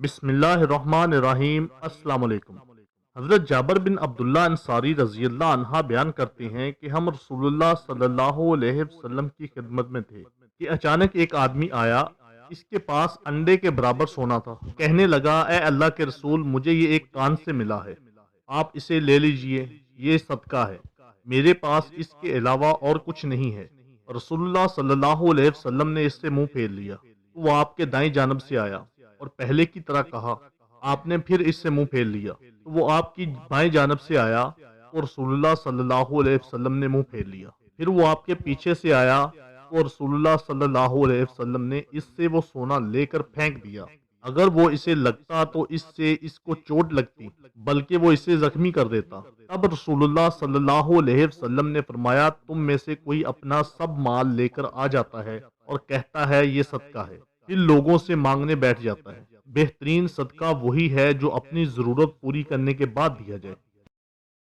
بسم اللہ الرحمن الرحیم۔ السلام علیکم۔ حضرت جابر بن عبداللہ انصاری رضی اللہ عنہ بیان کرتے ہیں کہ ہم رسول اللہ صلی اللہ علیہ وسلم کی خدمت میں تھے کہ اچانک ایک آدمی آیا، اس کے پاس انڈے کے برابر سونا تھا۔ کہنے لگا، اے اللہ کے رسول، مجھے یہ ایک کان سے ملا ہے، آپ اسے لے لیجئے، یہ صدقہ ہے، میرے پاس اس کے علاوہ اور کچھ نہیں ہے۔ رسول اللہ صلی اللہ علیہ وسلم نے اس سے منہ پھیر لیا، وہ آپ کے دائیں جانب سے آیا اور پہلے کی طرح کہا۔ آپ نے پھر اس سے منہ پھیر لیا تو وہ آپ کی بائیں جانب سے آیا اور رسول اللہ صلی اللہ علیہ وسلم نے منہ پھیر لیا۔ پھر وہ آپ کے پیچھے سے آیا اور رسول اللہ صلی اللہ علیہ وسلم نے اس سے وہ سونا لے کر پھینک دیا۔ اگر وہ اسے لگتا تو اس سے اس کو چوٹ لگتی، بلکہ وہ اسے زخمی کر دیتا۔ تب رسول اللہ صلی اللہ علیہ وسلم نے فرمایا، تم میں سے کوئی اپنا سب مال لے کر آ جاتا ہے اور کہتا ہے یہ صدقہ ہے، پھر لوگوں سے مانگنے بیٹھ جاتا ہے۔ بہترین صدقہ وہی ہے جو اپنی ضرورت پوری کرنے کے بعد دیا جائے۔